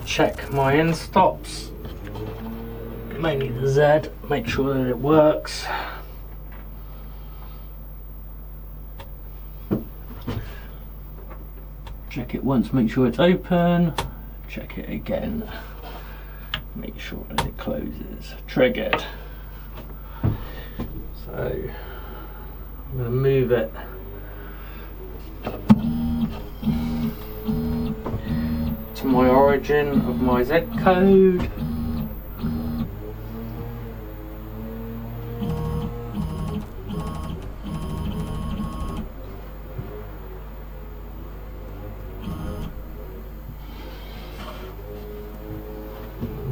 check my end stops, mainly the Z, make sure that it works. Check it once, make sure it's open, check it again, make sure that it closes. Triggered. So I'm going to move it to my origin of my Z code.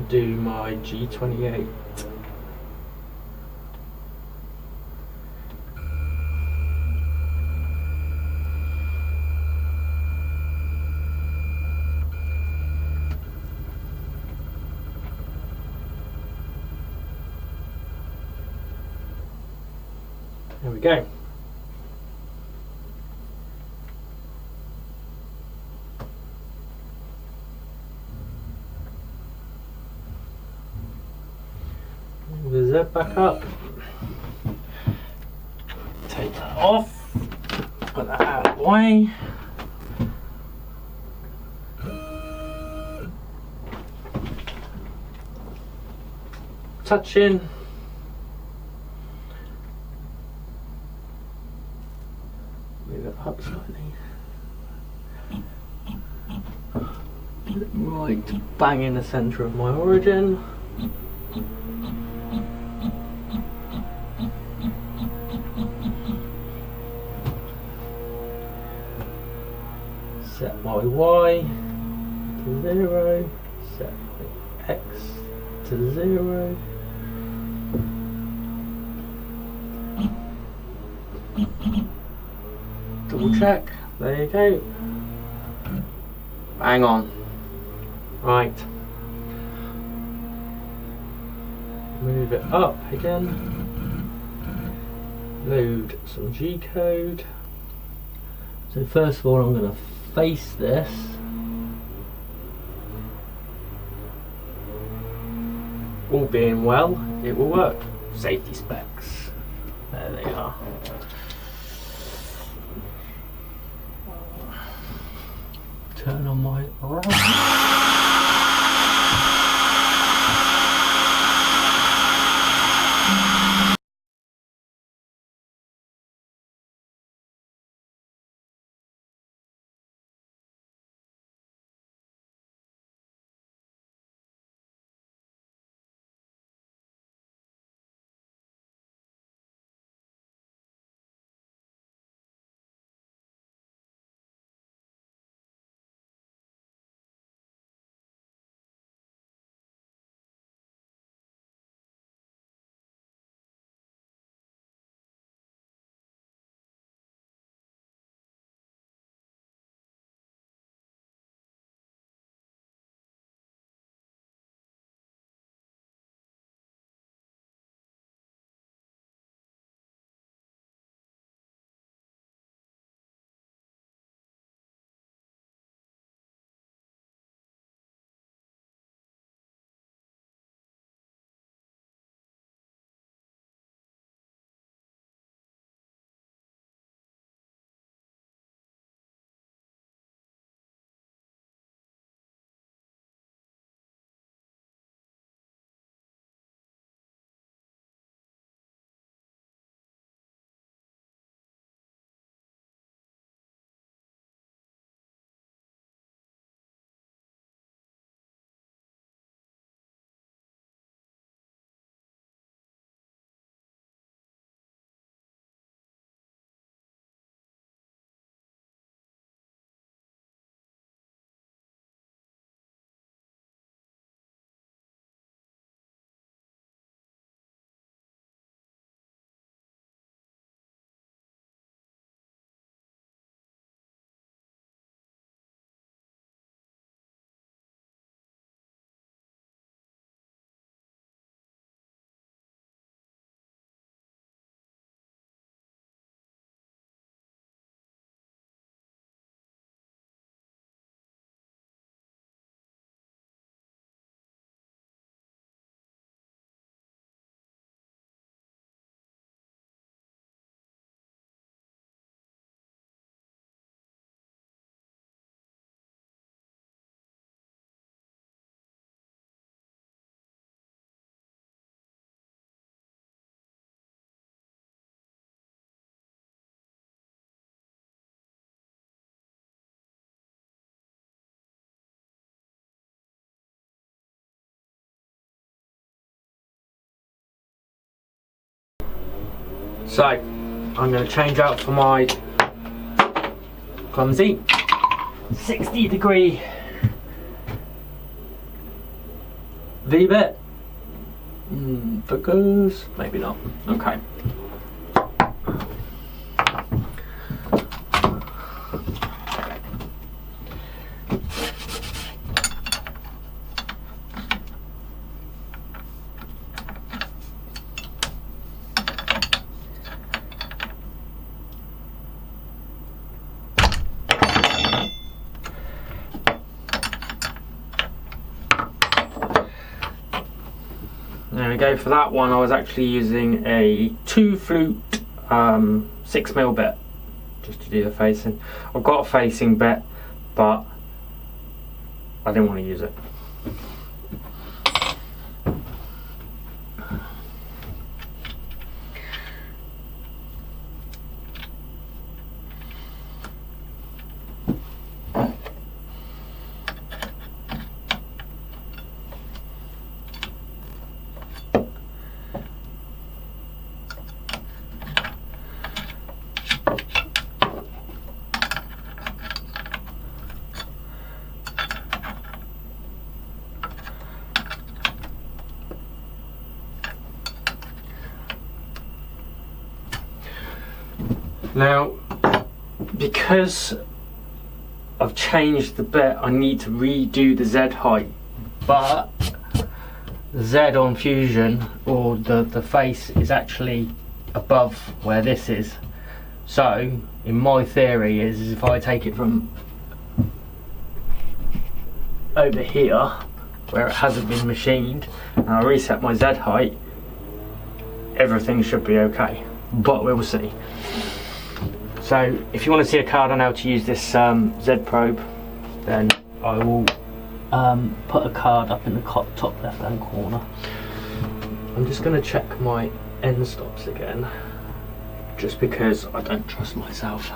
Do my G28. There we go. Move the Z back up. Take that off. Put that out of the way. Touch in. Move it up slightly. Right bang in the centre of my origin. Set my Y to 0, set my X to 0. Double check, there you go. Bang on. Right. Move it up again. Load some G code. So first of all I'm going to face this. All being well, it will work. Safety specs. There they are. Turn on my So I'm going to change out for my clumsy 60-degree V-bit. Focus, maybe not. Okay. There we go. For that one I was actually using a 2 flute 6mm bit just to do the facing. I've got a facing bit but I didn't want to use it. Now, because I've changed the bit, I need to redo the Z height, but the Z on Fusion, or the face, is actually above where this is. So, in my theory is if I take it from over here, where it hasn't been machined, and I reset my Z height, everything should be okay, but we'll see. So if you want to see a card on how to use this Z probe, then I will put a card up in the top left hand corner. I'm just going to check my end stops again, just because I don't trust myself.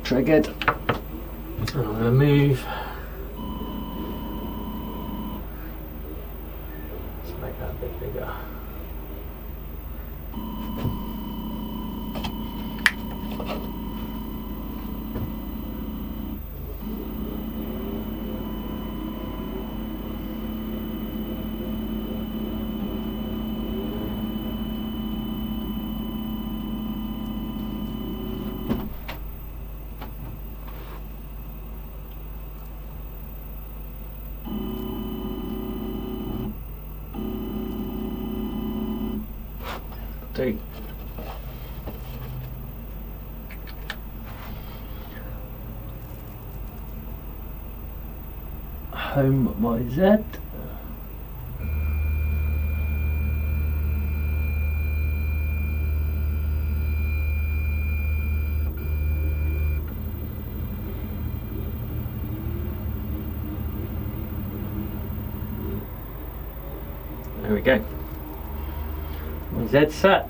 Triggered. And I'm going to move. Let's make that a bit bigger. Do. Home by Z. There we go. My Z set.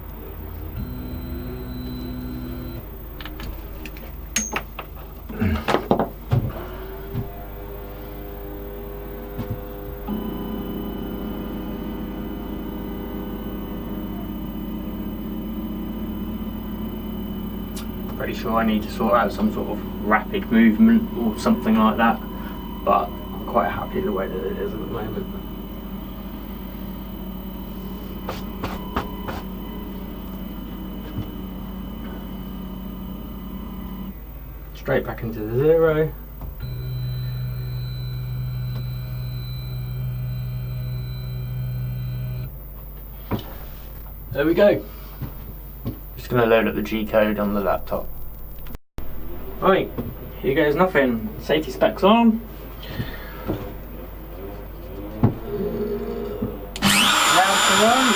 Pretty sure I need to sort out some sort of rapid movement or something like that, but I'm quite happy the way that it is at the moment. Straight back into the 0. There we go. Just going to load up the G code on the laptop. Right, here goes nothing. Safety specs on. Now to run.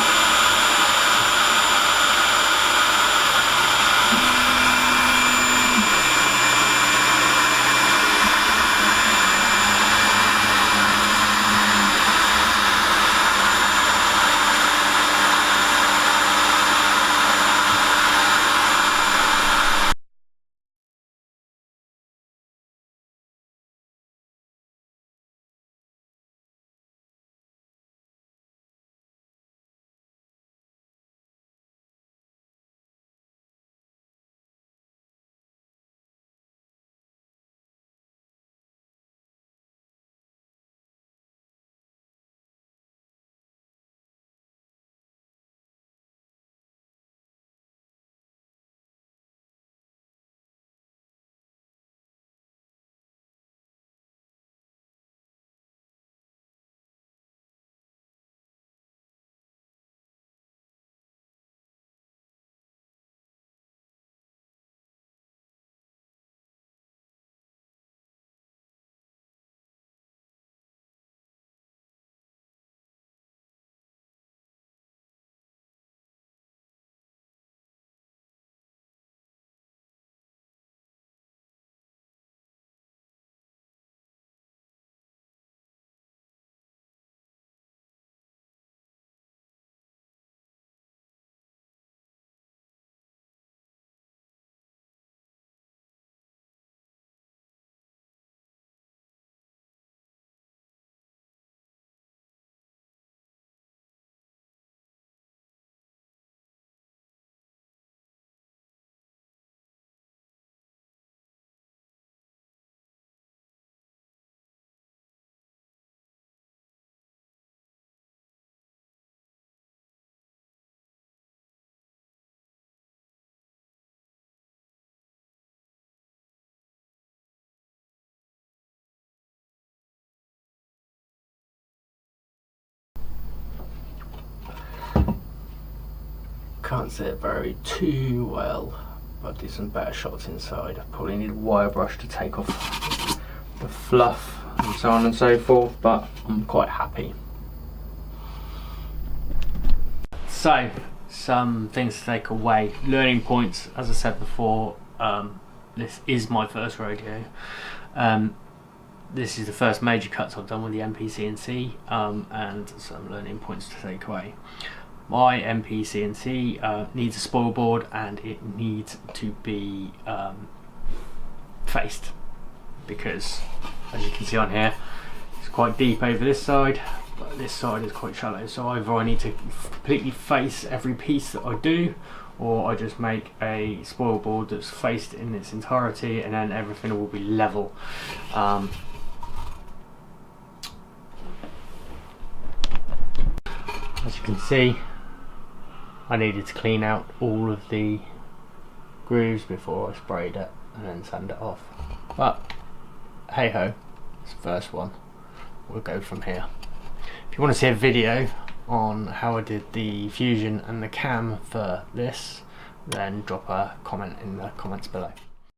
can't see it very too well. I'll do some better shots inside. I probably need a wire brush to take off the fluff and so on and so forth, but I'm quite happy. So, some things to take away. Learning points, as I said before, this is my first rodeo. This is the first major cuts I've done with the MPCNC, and some learning points to take away. My MPCNC needs a spoil board, and it needs to be faced, because as you can see on here, it's quite deep over this side, but this side is quite shallow. So either I need to completely face every piece that I do, or I just make a spoil board that's faced in its entirety, and then everything will be level. As you can see, I needed to clean out all of the grooves before I sprayed it and then sand it off. But hey ho, it's the first one. We'll go from here. If you want to see a video on how I did the fusion and the cam for this, then drop a comment in the comments below.